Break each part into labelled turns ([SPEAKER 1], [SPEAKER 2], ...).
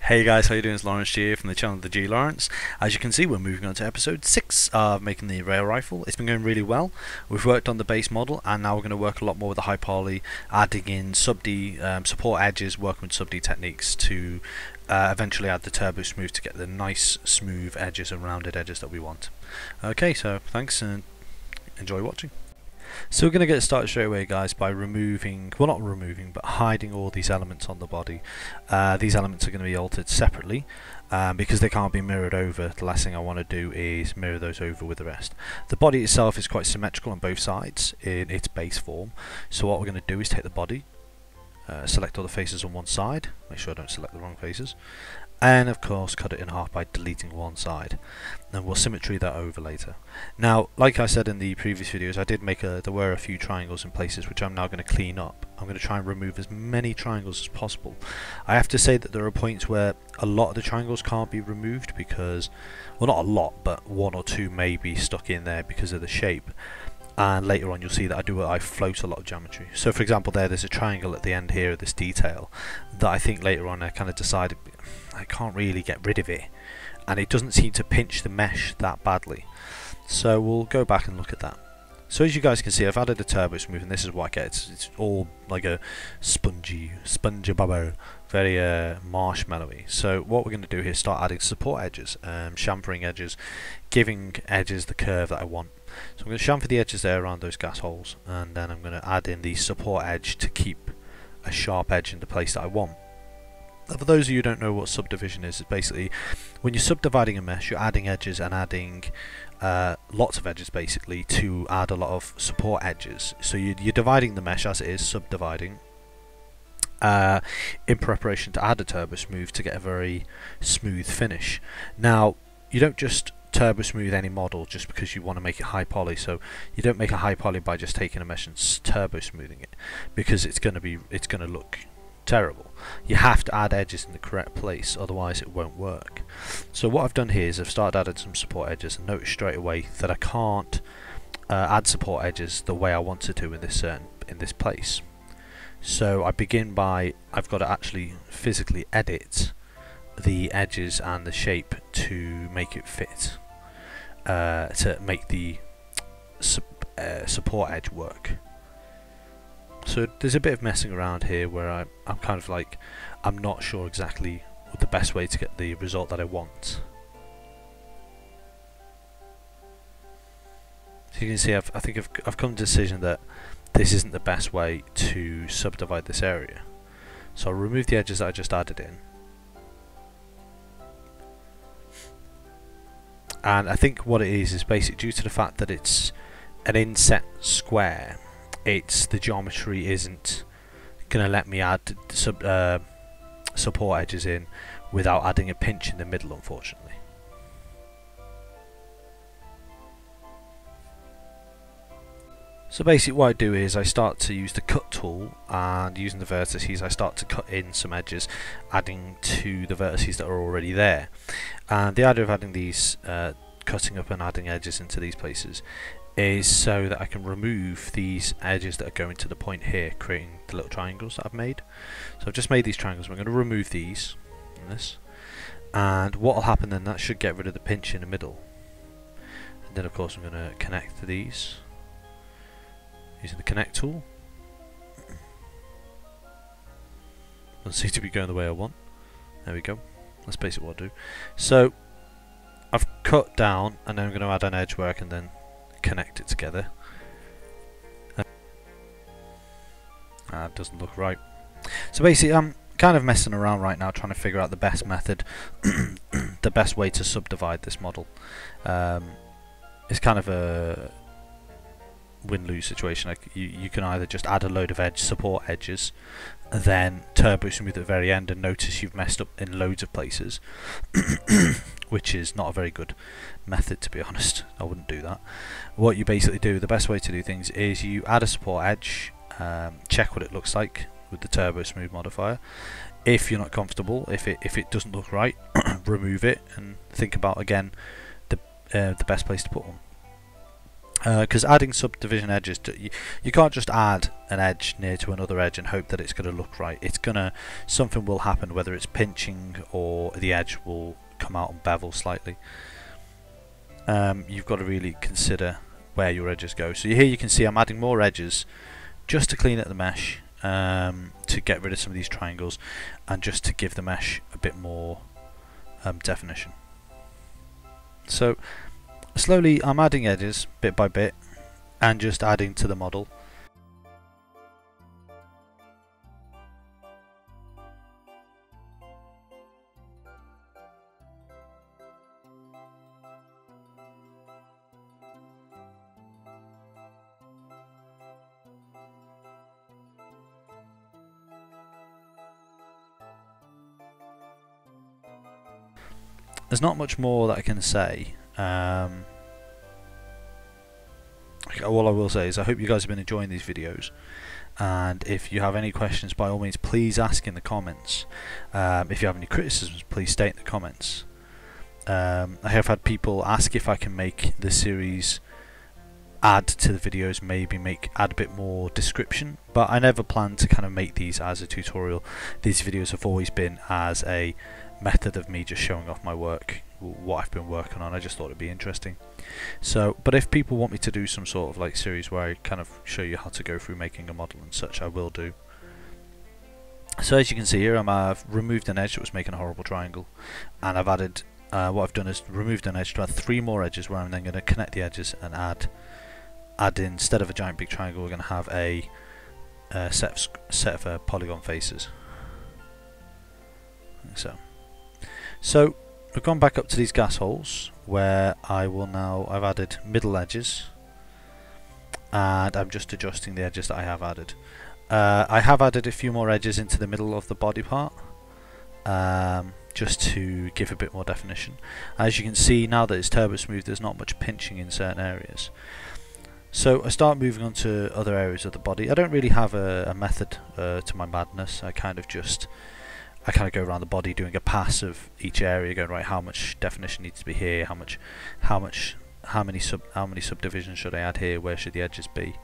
[SPEAKER 1] Hey guys, how you doing? It's Lawrence here from the channel The G Lawrence. As you can see, we're moving on to episode 6 of making the rail rifle. It's been going really well. We've worked on the base model and now we're going to work a lot more with the high poly, adding in sub-D support edges, working with sub-D techniques to eventually add the turbo smooth to get the nice smooth edges and rounded edges that we want. Okay, so thanks and enjoy watching. So we're going to get started straight away, guys, by removing, well, not removing, but hiding all these elements on the body. These elements are going to be altered separately because they can't be mirrored over. The last thing I want to do is mirror those over with the rest. The body itself is quite symmetrical on both sides in its base form. So what we're going to do is take the body, select all the faces on one side, make sure I don't select the wrong faces, and of course cut it in half by deleting one side. Then we'll symmetry that over later. Now, like I said in the previous videos, I did make there were a few triangles in places which I'm now going to clean up. I'm going to try and remove as many triangles as possible. I have to say that there are points where a lot of the triangles can't be removed because, well, not a lot, but one or two may be stuck in there because of the shape. And later on you'll see that I float a lot of geometry. So for example there's a triangle at the end here of this detail that I think later on I kind of decided I can't really get rid of it, and it doesn't seem to pinch the mesh that badly. So we'll go back and look at that. So as you guys can see, I've added a turbo smooth, and this is what I get. It's all like a spongy bubble, very marshmallowy. So what we're going to do here is start adding support edges, chamfering edges, giving edges the curve that I want. So I'm going to chamfer the edges there around those gas holes, and then I'm going to add in the support edge to keep a sharp edge in the place that I want. For those of you who don't know what subdivision is, it's basically when you're subdividing a mesh, you're adding edges and adding lots of edges basically to add a lot of support edges. So you're dividing the mesh as it is, subdividing, in preparation to add a turbo smooth to get a very smooth finish. Now, you don't just turbo smooth any model just because you want to make it high poly. So you don't make a high poly by just taking a mesh and turbo smoothing it, because it's going to look terrible. You have to add edges in the correct place, otherwise it won't work. So what I've done here is I've started adding some support edges, and notice straight away that I can't add support edges the way I wanted to in this place. So I begin by, I've got to actually physically edit the edges and the shape to make it fit, to make the support edge work. So there's a bit of messing around here where I'm kind of like, I'm not sure exactly the best way to get the result that I want. So you can see I think I've come to the decision that this isn't the best way to subdivide this area. So I'll remove the edges that I just added in. And I think what it is basically due to the fact that it's an inset square, the geometry isn't going to let me add support edges in without adding a pinch in the middle, unfortunately. So basically what I do is I start to use the cut tool, and using the vertices I start to cut in some edges, adding to the vertices that are already there. And the idea of adding these, cutting up and adding edges into these places, is so that I can remove these edges that are going to the point here, creating the little triangles that I've made. So I've just made these triangles. I'm going to remove these and this, and what will happen then, that should get rid of the pinch in the middle. And then of course I'm going to connect to these using the connect tool. Doesn't seem to be going the way I want. There we go. That's basically what I'll do. So I've cut down, and then I'm going to add an edge where I can then connect it together. That doesn't look right. So basically I'm kind of messing around right now trying to figure out the best method, the best way to subdivide this model. It's kind of a win-lose situation. Like you can either just add a load of support edges, then turbo smooth at the very end and notice you've messed up in loads of places, which is not a very good method, to be honest. I wouldn't do that. What you basically do, the best way to do things is you add a support edge, check what it looks like with the turbo smooth modifier. If you're not comfortable, if it doesn't look right, remove it and think about again the best place to put them. because adding subdivision edges you can't just add an edge near to another edge and hope that it's going to look right. Something will happen, whether it's pinching or the edge will come out and bevel slightly. You've got to really consider where your edges go. So here you can see I'm adding more edges just to clean up the mesh, to get rid of some of these triangles and just to give the mesh a bit more definition. So slowly I'm adding edges bit by bit and just adding to the model. There's not much more that I can say. All I will say is I hope you guys have been enjoying these videos, and if you have any questions, by all means please ask in the comments. If you have any criticisms, please state in the comments. I have had people ask if I can make the series add to the videos, maybe add a bit more description, but I never plan to kind of make these as a tutorial. These videos have always been as a method of me just showing off my work, what I've been working on. I just thought it'd be interesting. So, but if people want me to do some sort of like series where I kind of show you how to go through making a model and such, I will do. So as you can see here, I've removed an edge that was making a horrible triangle, and I've added, what I've done is removed an edge to add 3 more edges, where I'm then going to connect the edges and add instead of a giant big triangle, we're going to have a set of polygon faces. Like so we've gone back up to these gas holes where I've added middle edges, and I'm just adjusting the edges that I have added. I have added a few more edges into the middle of the body part, just to give a bit more definition. As you can see, now that it's turbo smooth, there's not much pinching in certain areas. So I start moving on to other areas of the body. I don't really have a method to my madness. I kind of go around the body doing a pass of each area, going right, how much definition needs to be here, how many subdivisions should I add here, where should the edges be?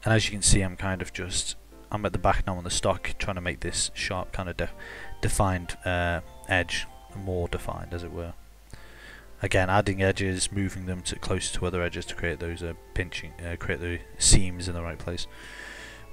[SPEAKER 1] And as you can see, I'm at the back now on the stock, trying to make this sharp kind of defined edge more defined, as it were. Again, adding edges, moving them closer to other edges to create those create the seams in the right place.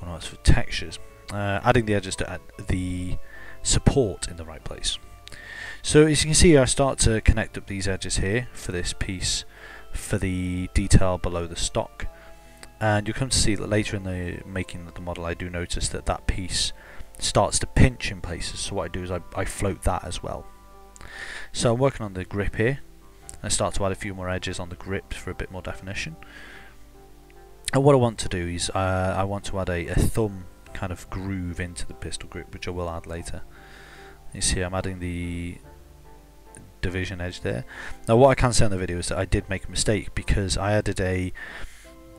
[SPEAKER 1] Well, no, it's for textures. Adding the edges to add the support in the right place. So as you can see, I start to connect up these edges here for this piece, for the detail below the stock, and you'll come to see that later in the making of the model, I do notice that that piece starts to pinch in places. So what I do is I float that as well. So I'm working on the grip here. I start to add a few more edges on the grip for a bit more definition. And what I want to do is I want to add a thumb kind of groove into the pistol grip, which I will add later. You see I'm adding the division edge there. Now what I can say on the video is that I did make a mistake, because I added a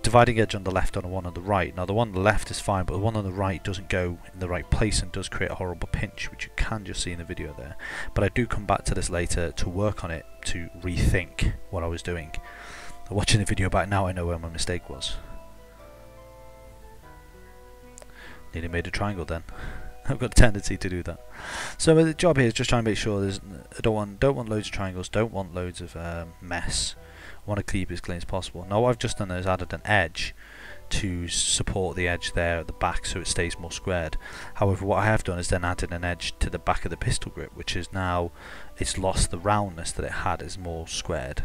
[SPEAKER 1] dividing edge on the left and one on the right. Now the one on the left is fine, but the one on the right doesn't go in the right place and does create a horrible pinch, which you can just see in the video there. But I do come back to this later to work on it, to rethink what I was doing. Watching the video back now, I know where my mistake was. Nearly made a triangle then. I've got a tendency to do that. So the job here is just trying to make sure I don't want loads of triangles, don't want loads of mess. I want to keep it as clean as possible. Now what I've just done is added an edge to support the edge there at the back, so it stays more squared. However, what I have done is then added an edge to the back of the pistol grip, which is now, it's lost the roundness that it had, is more squared.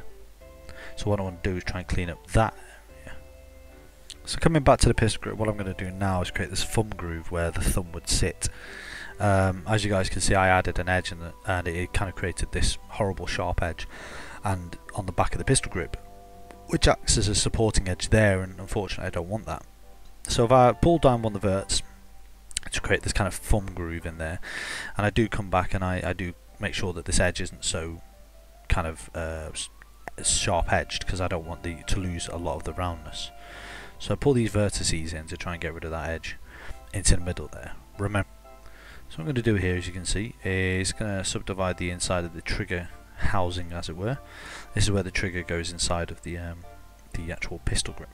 [SPEAKER 1] So what I want to do is try and clean up that area. So coming back to the pistol grip, what I'm going to do now is create this thumb groove where the thumb would sit. As you guys can see, I added an edge and it kind of created this horrible sharp edge and on the back of the pistol grip, which acts as a supporting edge there, and unfortunately I don't want that. So if I pull down one of the verts to create this kind of thumb groove in there, and I do come back and I do make sure that this edge isn't so kind of sharp edged, because I don't want to lose a lot of the roundness. So I pull these vertices in to try and get rid of that edge into the middle there. Remember, so what I'm going to do here, as you can see, is going to subdivide the inside of the trigger housing, as it were. This is where the trigger goes inside of the the actual pistol grip.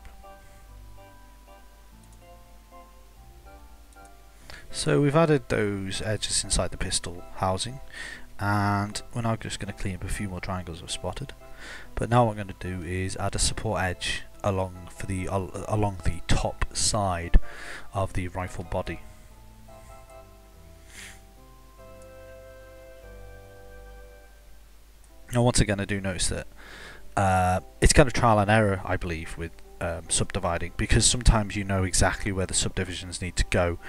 [SPEAKER 1] So we've added those edges inside the pistol housing, and we're now just going to clean up a few more triangles I've spotted. But now what I'm going to do is add a support edge along the top side of the rifle body. Now once again, I do notice that it's kind of trial and error, I believe, with subdividing, because sometimes you know exactly where the subdivisions need to go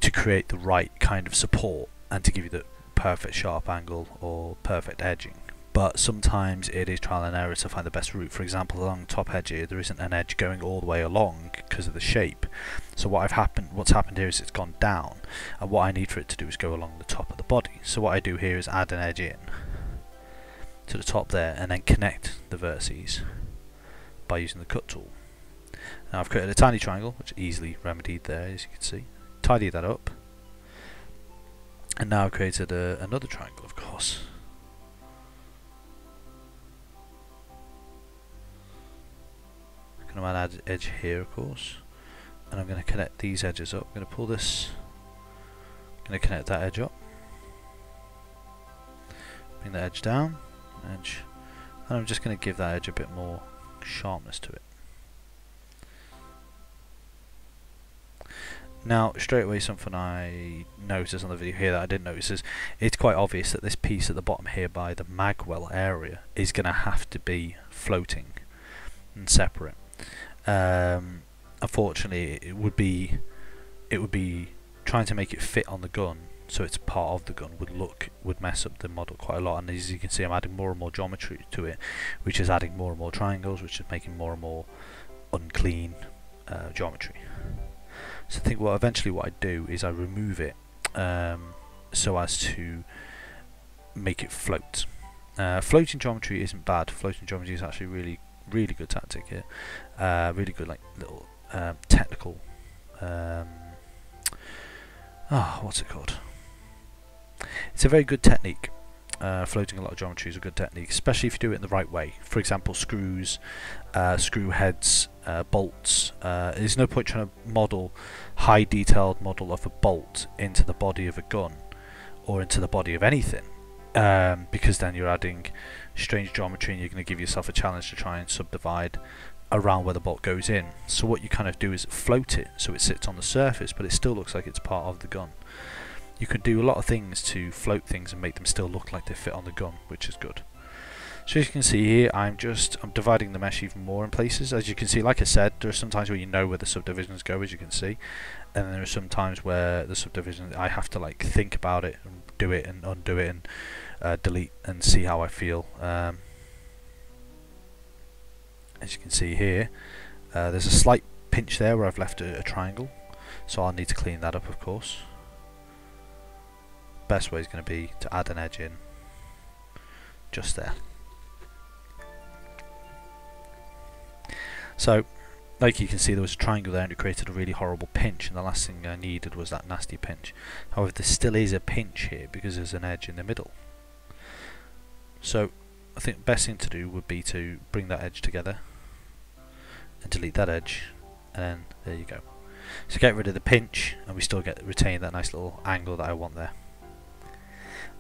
[SPEAKER 1] to create the right kind of support and to give you the perfect sharp angle or perfect edging. But sometimes it is trial and error to find the best route. For example, along the top edge here, there isn't an edge going all the way along because of the shape. So what's happened here is it's gone down, and what I need for it to do is go along the top of the body. So what I do here is add an edge in to the top there, and then connect the vertices by using the cut tool. Now I've created a tiny triangle, which easily remedied there, as you can see. Tidy that up, and now I've created another triangle, of course. I'm going to add an edge here, of course, and I'm going to connect these edges up. I'm going to pull this, I'm going to connect that edge up, bring that edge down, edge, and I'm just going to give that edge a bit more sharpness to it. Now straight away, something I noticed on the video here that I didn't notice is it's quite obvious that this piece at the bottom here by the magwell area is going to have to be floating and separate. Unfortunately, it would be trying to make it fit on the gun, so it's part of the gun, would mess up the model quite a lot. And as you can see, I'm adding more and more geometry to it, which is adding more and more triangles, which is making more and more unclean geometry. So I think eventually what I do is I remove it so as to make it float. Floating geometry isn't bad. Floating geometry is actually really good tactic here. Really good, like little technical. What's it called? It's a very good technique. Floating a lot of geometry is a good technique, especially if you do it in the right way. For example, screws, screw heads, bolts. There's no point trying to model high detailed model of a bolt into the body of a gun or into the body of anything, because then you're adding strange geometry and you're going to give yourself a challenge to try and subdivide around where the bolt goes in. So what you kind of do is float it so it sits on the surface, but it still looks like it's part of the gun. You can do a lot of things to float things and make them still look like they fit on the gun, which is good. So as you can see here, I'm dividing the mesh even more in places. As you can see, like I said, there are some times where you know where the subdivisions go, as you can see, and then there are some times where the subdivisions, I have to like think about it and do it and undo it and delete and see how I feel. As you can see here, there's a slight pinch there where I've left a triangle, so I'll need to clean that up, of course. Best way is going to be to add an edge in just there. So like you can see, there was a triangle there and it created a really horrible pinch, and the last thing I needed was that nasty pinch. However, there still is a pinch here because there's an edge in the middle. So I think the best thing to do would be to bring that edge together and delete that edge, and then there you go. So get rid of the pinch and we still retain that nice little angle that I want there.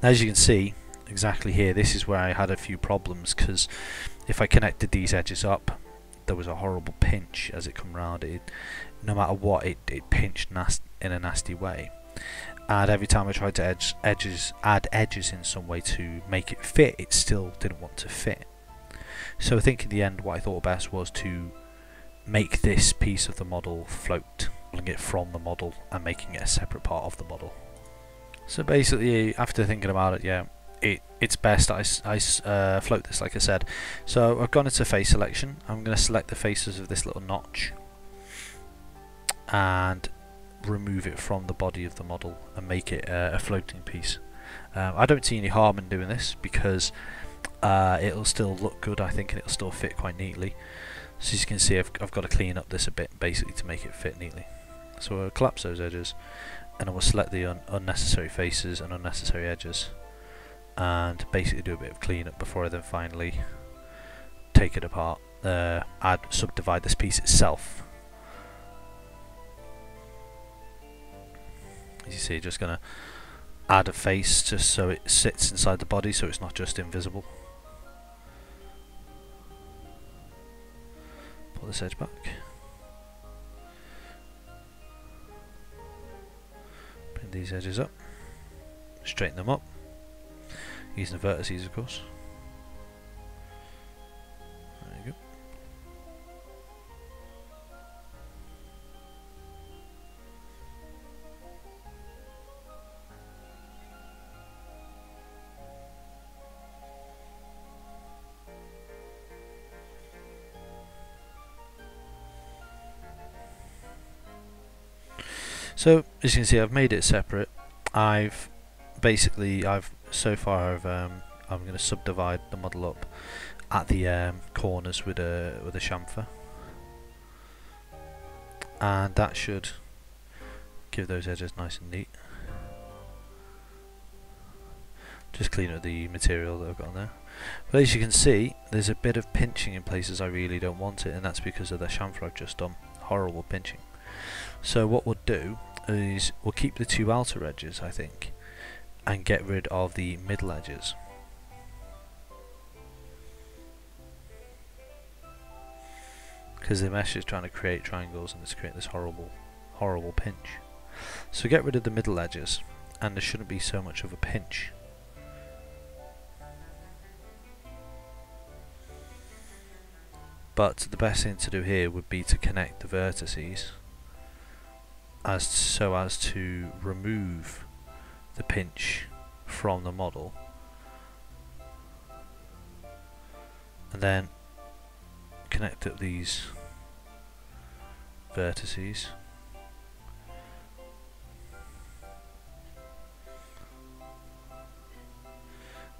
[SPEAKER 1] Now, as you can see, exactly here, this is where I had a few problems, because if I connected these edges up, there was a horrible pinch as it come round. No matter what, it pinched in a nasty way. And every time I tried to add edges in some way to make it fit, it still didn't want to fit. So I think in the end, what I thought best was to make this piece of the model float, pulling it from the model and making it a separate part of the model. So basically, after thinking about it, yeah, it's best I float this, like I said. So I've gone into face selection. I'm going to select the faces of this little notch and remove it from the body of the model and make it a floating piece. I don't see any harm in doing this because it'll still look good, I think, and it'll still fit quite neatly. So as you can see, I've got to clean up this a bit basically to make it fit neatly. So I'll collapse those edges, and I will select the unnecessary faces and unnecessary edges, and basically do a bit of cleanup before I then finally take it apart subdivide this piece itself. As you see, just going to add a face just so it sits inside the body, so it's not just invisible. Pull this edge back. Bring these edges up. Straighten them up. Using the vertices, of course. There you go. So as you can see, I've made it separate. So far I'm going to subdivide the model up at the corners with a chamfer, and that should give those edges nice and neat. Just clean up the material that I've got on there. But as you can see, there's a bit of pinching in places I really don't want it, and that's because of the chamfer I've just done. Horrible pinching. So what we'll do is we'll keep the two outer edges, I think, and get rid of the middle edges. Because the mesh is trying to create triangles and it's creating this horrible pinch. So get rid of the middle edges, and there shouldn't be so much of a pinch. But the best thing to do here would be to connect the vertices so as to remove the pinch from the model, and then connect up these vertices.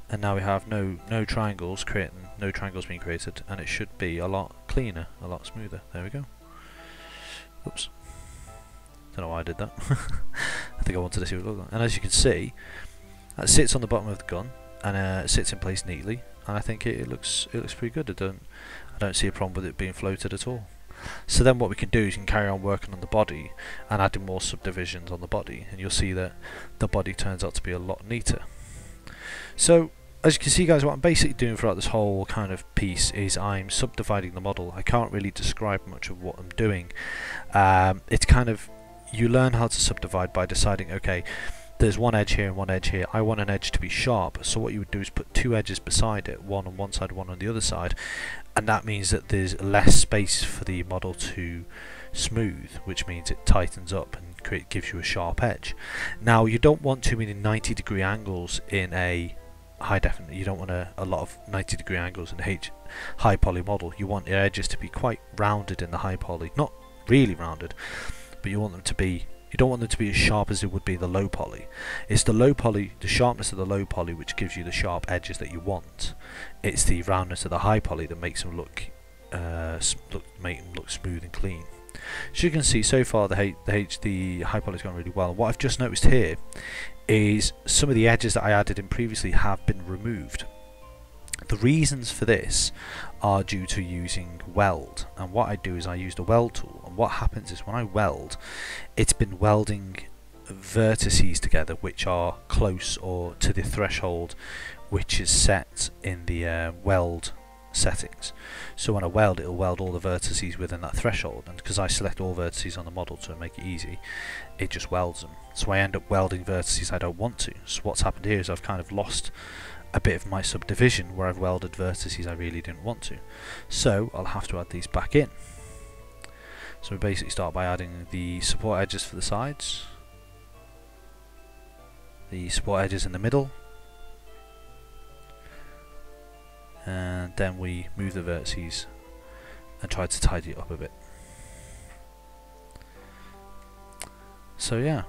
[SPEAKER 1] And now we have no triangles being created, and it should be a lot cleaner, a lot smoother. There we go. Oops. Don't know why I did that. I think I wanted to see what it looked like. And as you can see, that sits on the bottom of the gun, and it sits in place neatly. And I think it looks pretty good. I don't see a problem with it being floated at all. So then what we can do is we can carry on working on the body and adding more subdivisions on the body, and you'll see that the body turns out to be a lot neater. So as you can see, guys, what I'm basically doing throughout this whole kind of piece is I'm subdividing the model. I can't really describe much of what I'm doing. It's kind of, you learn how to subdivide by deciding, okay, there's one edge here and one edge here. I want an edge to be sharp, so what you would do is put two edges beside it, one on one side, one on the other side, and that means that there's less space for the model to smooth, which means it tightens up and gives you a sharp edge. Now, you don't want too many 90-degree angles in a high definition. You don't want a lot of 90-degree angles in a high poly model. You want your edges to be quite rounded in the high poly, not really rounded, but you want them to be. You don't want them to be as sharp as it would be the low poly. It's the low poly, the sharpness of the low poly, which gives you the sharp edges that you want. It's the roundness of the high poly that makes them look smooth and clean. As you can see, so far the high poly's gone really well. What I've just noticed here is some of the edges that I added in previously have been removed. The reasons for this are due to using weld, and what I do is I use the weld tool, and what happens is when I weld, it's been welding vertices together which are close or to the threshold which is set in the weld settings. So when I weld, it'll weld all the vertices within that threshold, and because I select all vertices on the model to make it easy, it just welds them. So I end up welding vertices I don't want to. So what's happened here is I've kind of lost a bit of my subdivision where I've welded vertices I really didn't want to. So I'll have to add these back in. So we basically start by adding the support edges for the sides, the support edges in the middle, and then we move the vertices and try to tidy it up a bit. So yeah,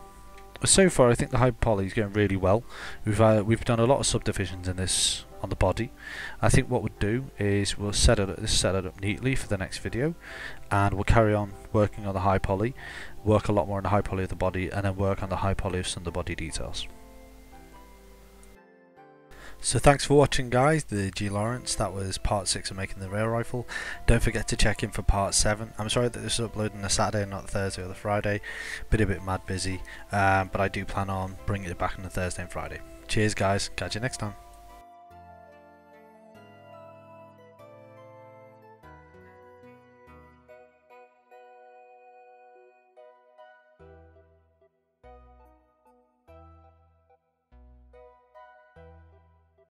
[SPEAKER 1] so far I think the high poly is going really well. We've done a lot of subdivisions in this on the body. I think what we'll do is we'll set it up neatly for the next video, and we'll carry on working on the high poly, work a lot more on the high poly of the body, and then work on the high poly of some of the body details. So thanks for watching, guys, the G Lawrence. That was part 6 of making the rail rifle. Don't forget to check in for part 7. I'm sorry that this is uploading a Saturday and not the Thursday or the Friday. Been a bit mad busy, but I do plan on bringing it back on the Thursday and Friday. Cheers, guys. Catch you next time.